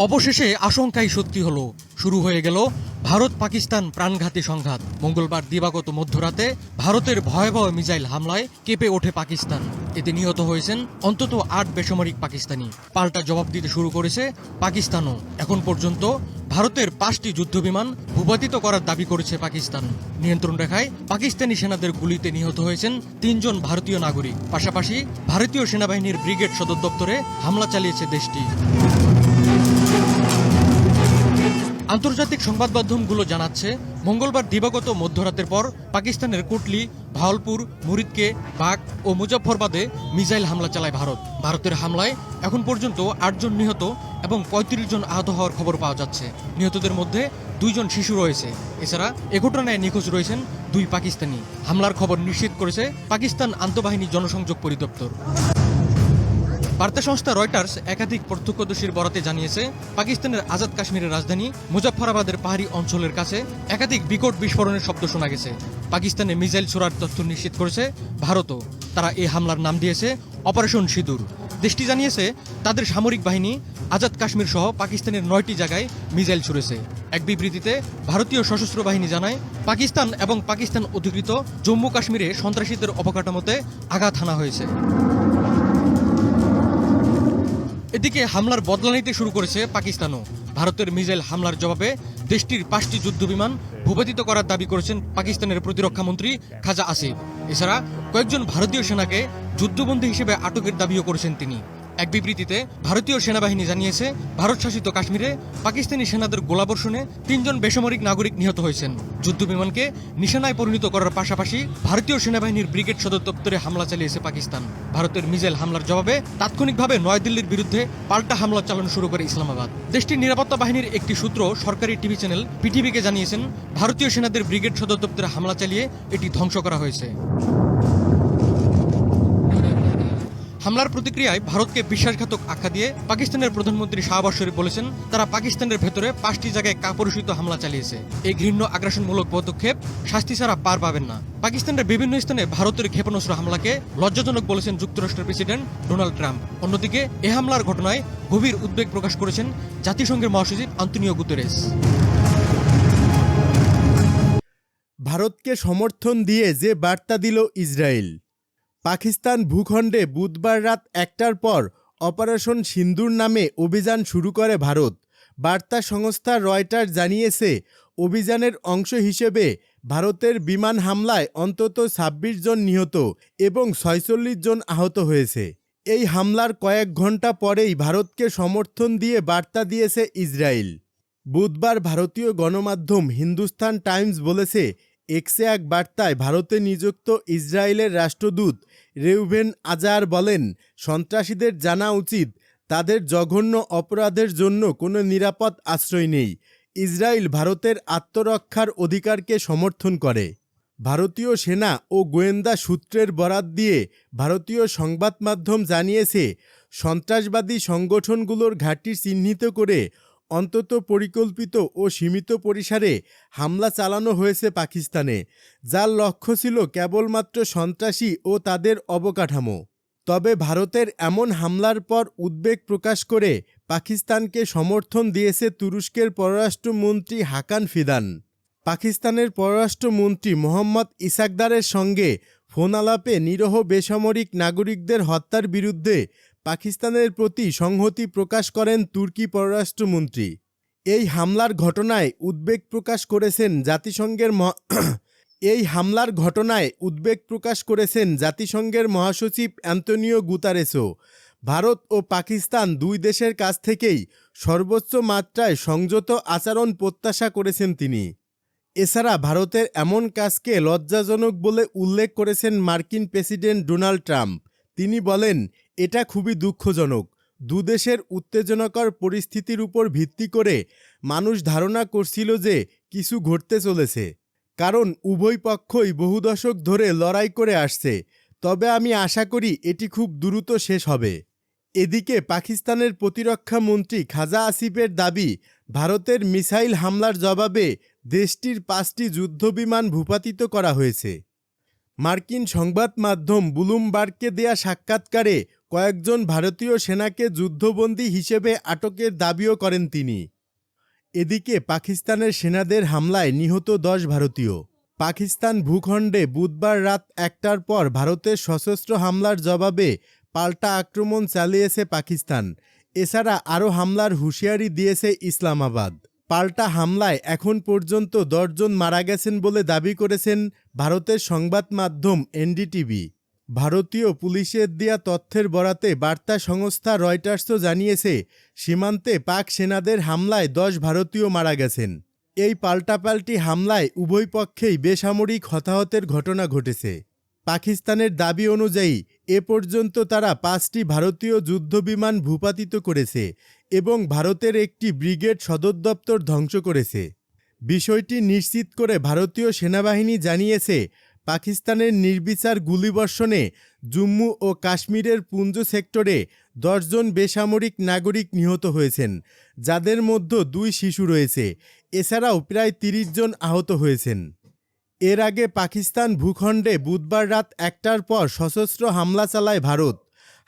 অবশেষে আশঙ্কাই সত্যি হলো, শুরু হয়ে গেল ভারত পাকিস্তান প্রাণঘাতী সংঘাত। মঙ্গলবার দিবাগত মধ্যরাতে ভারতের ভয়াবহ মিসাইল হামলায় কেঁপে ওঠে পাকিস্তান। এতে নিহত হয়েছেন অন্তত ৮ বেসামরিক পাকিস্তানি। পাল্টা জবাব দিতে শুরু করেছে পাকিস্তানও। এখন পর্যন্ত ভারতের ৫টি যুদ্ধবিমান ভূপাতিত করার দাবি করেছে পাকিস্তান। নিয়ন্ত্রণ রেখায় পাকিস্তানি সেনাদের গুলিতে নিহত হয়েছেন ৩ জন ভারতীয় নাগরিক। পাশাপাশি ভারতীয় সেনাবাহিনীর ব্রিগেড সদর দপ্তরে হামলা চালিয়েছে দেশটি। আন্তর্জাতিক সংবাদ মাধ্যমগুলো জানাচ্ছে, মঙ্গলবার দিবাগত মধ্যরাতের পর পাকিস্তানের কুটলি, ভাওয়ালপুর, মুরিদকে, বাগ ও মুজফ্ফরবাদে মিসাইল হামলা চালায় ভারত। ভারতের হামলায় এখন পর্যন্ত ৮ জন নিহত এবং ৩৫ জন আহত হওয়ার খবর পাওয়া যাচ্ছে। নিহতদের মধ্যে ২ জন শিশু রয়েছে। এছাড়া এ ঘটনায় নিখোঁজ রয়েছেন ২ পাকিস্তানি। হামলার খবর নিশ্চিত করেছে পাকিস্তান আন্তঃবাহিনী জনসংযোগ পরিদপ্তর। বার্তা সংস্থা রয়টার্স একাধিক প্রত্যক্ষদর্শীর বরাতে জানিয়েছে, পাকিস্তানের আজাদ কাশ্মীরের রাজধানী মুজফ্ফরাবাদের পাহাড়ি অঞ্চলের কাছে একাধিক বিকট বিস্ফোরণের শব্দ শোনা গেছে। পাকিস্তানে মিসাইল ছোড়ার তথ্য নিশ্চিত করেছে ভারতও। তারা এই হামলার নাম দিয়েছে অপারেশন সিঁদুর। দেশটি জানিয়েছে, তাদের সামরিক বাহিনী আজাদ কাশ্মীর সহ পাকিস্তানের ৯টি জায়গায় মিসাইল ছুড়েছে। এক বিবৃতিতে ভারতীয় সশস্ত্র বাহিনী জানায়, পাকিস্তান এবং পাকিস্তান অধিকৃত জম্মু কাশ্মীরে সন্ত্রাসীদের অবকাঠামোতে আঘাত হানা হয়েছে। এদিকে হামলার বদলা নিতে শুরু করেছে পাকিস্তানও। ভারতের মিসাইল হামলার জবাবে দেশটির ৫টি যুদ্ধবিমান ভূপাতিত করার দাবি করেছেন পাকিস্তানের প্রতিরক্ষা মন্ত্রী খাজা আসিফ। এছাড়া কয়েকজন ভারতীয় সেনাকে যুদ্ধবন্দী হিসেবে আটকের দাবিও করেছেন তিনি। এক বিবৃতিতে ভারতীয় সেনাবাহিনী জানিয়েছে, ভারত শাসিত কাশ্মীরে পাকিস্তানি সেনাদের গোলাবর্ষণে ৩ জন বেসামরিক নাগরিক নিহত হয়েছেন। যুদ্ধবিমানকে নিশানায় পরিণত করার পাশাপাশি ভারতীয় সেনাবাহিনীর ব্রিগেড সদর দপ্তরে হামলা চালিয়েছে পাকিস্তান। ভারতের মিসাইল হামলার জবাবে তাৎক্ষণিকভাবে নয়াদিল্লির বিরুদ্ধে পাল্টা হামলা চালানো শুরু করে ইসলামাবাদ। দেশটির নিরাপত্তা বাহিনীর একটি সূত্র সরকারি টিভি চ্যানেল পিটিভিকে জানিয়েছেন, ভারতীয় সেনাদের ব্রিগেড সদর দপ্তরে হামলা চালিয়ে এটি ধ্বংস করা হয়েছে। হামলার প্রতিক্রিয়ায় ভারতকে বিশ্বাসঘাতক আখ্যা দিয়ে পাকিস্তানের প্রধানমন্ত্রী শাহবাজ শরীফ বলেছেন, তারা পাকিস্তানের ভেতরে ৫টি জায়গায় কাপুরুষিত হামলা চালিয়েছে। এই ঘৃণ্য আগ্রাসনমূলক পদক্ষেপ শাস্তি ছাড়া পার পাবেন না। পাকিস্তানের বিভিন্ন স্থানে ভারতের ক্ষেপণাস্ত্র হামলাকে লজ্জাজনক বলেছেন যুক্তরাষ্ট্রের প্রেসিডেন্ট ডোনাল্ড ট্রাম্প। অন্যদিকে এ হামলার ঘটনায় গভীর উদ্বেগ প্রকাশ করেছেন জাতিসংঘের মহাসচিব আন্তোনিও গুতেরেস। ভারতকে সমর্থন দিয়ে যে বার্তা দিল ইসরায়েল। পাকিস্তান ভূখণ্ডে বুধবার রাত ১টার পর অপারেশন সিন্দুর নামে অভিযান শুরু করে ভারত। বার্তা সংস্থা রয়টার্স জানিয়েছে, অভিযানের অংশ হিসেবে ভারতের বিমান হামলায় অন্তত ২৬ জন নিহত এবং ৪৬ জন আহত হয়েছে। এই হামলার কয়েক ঘন্টা পরেই ভারতকে সমর্থন দিয়ে বার্তা দিয়েছে ইসরায়েল। বুধবার ভারতীয় গণমাধ্যম হিন্দুস্তান টাইমস বলেছে, এক্সে এক বার্তায় ভারতে নিযুক্ত ইসরায়েলের রাষ্ট্রদূত রেউভেন আজার বলেন, সন্ত্রাসীদের জানা উচিত তাদের জঘন্য অপরাধের জন্য কোনো নিরাপদ আশ্রয় নেই। ইসরায়েল ভারতের আত্মরক্ষার অধিকারকে সমর্থন করে। ভারতীয় সেনা ও গোয়েন্দা সূত্রের বরাত দিয়ে ভারতীয় সংবাদ মাধ্যম জানিয়েছে, সন্ত্রাসবাদী সংগঠনগুলোর ঘাঁটি চিহ্নিত করে অন্তত পরিকল্পিত ও সীমিত পরিসরে হামলা চালানো হয়েছে পাকিস্তানে, যার লক্ষ্য ছিল কেবলমাত্র সন্ত্রাসী ও তাদের অবকাঠামো। তবে ভারতের এমন হামলার পর উদ্বেগ প্রকাশ করে পাকিস্তানকে সমর্থন দিয়েছে তুরস্কের পররাষ্ট্রমন্ত্রী হাকান ফিদান। পাকিস্তানের পররাষ্ট্রমন্ত্রী মোহাম্মদ ইসাকদারের সঙ্গে ফোন আলাপে নিরীহ বেসামরিক নাগরিকদের হত্যার বিরুদ্ধে পাকিস্তানের প্রতি সংহতি প্রকাশ করেন তুর্কি পররাষ্ট্রমন্ত্রী। এই হামলার ঘটনায় উদ্বেগ প্রকাশ করেছেন জাতিসংঘের মহাসচিব অ্যান্তোনিও গুতারেসও। ভারত ও পাকিস্তান দুই দেশের কাছ থেকেই সর্বোচ্চ মাত্রায় সংযত আচরণ প্রত্যাশা করেছেন তিনি। এছাড়া ভারতের এমন কাজকে লজ্জাজনক বলে উল্লেখ করেছেন মার্কিন প্রেসিডেন্ট ডোনাল্ড ট্রাম্প। তিনি বলেন, এটা খুবই দুঃখজনক। দুদেশের উত্তেজনাকর পরিস্থিতির উপর ভিত্তি করে মানুষ ধারণা করছিল যে কিছু ঘটতে চলেছে, কারণ উভয় পক্ষই বহু দশক ধরে লড়াই করে আসছে। তবে আমি আশা করি এটি খুব দ্রুত শেষ হবে। এদিকে পাকিস্তানের প্রতিরক্ষা মন্ত্রী খাজা আসিফের দাবি, ভারতের মিসাইল হামলার জবাবে দেশটির ৫টি যুদ্ধবিমান ভূপাতিত করা হয়েছে। মার্কিন সংবাদ মাধ্যম ব্লুমবার্গকে দেয়া সাক্ষাৎকারে কয়েকজন ভারতীয় সেনাকে যুদ্ধবন্দী হিসেবে আটকের দাবিও করেন তিনি। এদিকে পাকিস্তানের সেনাদের হামলায় নিহত 10 ভারতীয়। পাকিস্তান ভূখণ্ডে বুধবার রাত 1টার পর ভারতের সশস্ত্র হামলার জবাবে পাল্টা আক্রমণ চালিয়েছে পাকিস্তান। এছাড়া আরও হামলার হুঁশিয়ারি দিয়েছে ইসলামাবাদ। পাল্টা হামলায় এখন পর্যন্ত 10 জন মারা গেছেন বলে দাবি করেছেন ভারতের সংবাদ মাধ্যম এনডিটিভি। ভারতীয় পুলিশের দেয়া তথ্যের বরাতে বার্তা সংস্থা রয়টার্সও জানিয়েছে, সীমান্তে পাক সেনাদের হামলায় 10 ভারতীয় মারা গেছেন। এই পাল্টাপাল্টি হামলায় উভয় পক্ষেই বেসামরিক হতাহতের ঘটনা ঘটেছে। পাকিস্তানের দাবি অনুযায়ী এ পর্যন্ত তারা 5টি ভারতীয় যুদ্ধবিমান ভূপাতিত করেছে এবং ভারতের একটি ব্রিগেড সদর দপ্তর ধ্বংস করেছে। বিষয়টি নিশ্চিত করে ভারতীয় সেনাবাহিনী জানিয়েছে, পাকিস্তানের নির্বিচার গুলিবর্ষণে জম্মু ও কাশ্মীরের পুঞ্জ সেক্টরে 10 জন বেসামরিক নাগরিক নিহত হয়েছেন, যাদের মধ্যে 2 শিশু রয়েছে। এছাড়াও প্রায় 30 জন আহত হয়েছেন। এর আগে পাকিস্তান ভূখণ্ডে বুধবার রাত 1টার পর সশস্ত্র হামলা চালায় ভারত।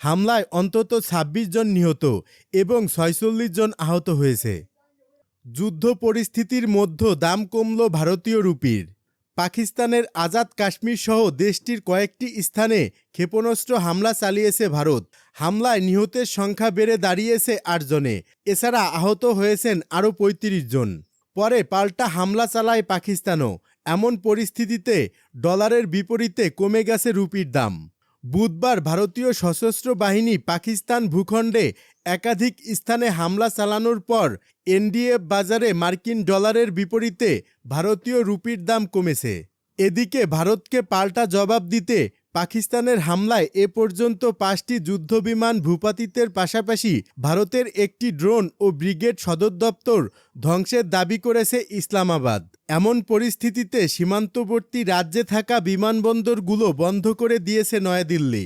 হামলায় অন্তত 26 জন নিহত এবং 46 জন আহত হয়েছে। যুদ্ধ পরিস্থিতির মধ্যে দাম কমল ভারতীয় রুপির। পাকিস্তানের আজাদ কাশ্মীর সহ দেশটির কয়েকটি স্থানে ক্ষেপণাস্ত্র হামলা চালিয়েছে ভারত। হামলায় নিহতের সংখ্যা বেড়ে দাঁড়িয়েছে 8 জনে। এছাড়া আহত হয়েছেন আরও 35 জন। পরে পাল্টা হামলা চালায় পাকিস্তানও। এমন পরিস্থিতিতে ডলারের বিপরীতে কমে গেছে রুপির দাম। বুধবার ভারতীয় সশস্ত্র বাহিনী পাকিস্তান ভূখণ্ডে একাধিক স্থানে হামলা চালানোর পর এনডিএফ বাজারে মার্কিন ডলারের বিপরীতে ভারতীয় রুপির দাম কমেছে। এদিকে ভারতকে পাল্টা জবাব দিতে পাকিস্তানের হামলায় এ পর্যন্ত 5টি যুদ্ধবিমান ভূপাতিতের পাশাপাশি ভারতের একটি ড্রোন ও ব্রিগেড সদর দপ্তর ধ্বংসের দাবি করেছে ইসলামাবাদ। এমন পরিস্থিতিতে সীমান্তবর্তী রাজ্যে থাকা বিমানবন্দরগুলো বন্ধ করে দিয়েছে নয়াদিল্লি।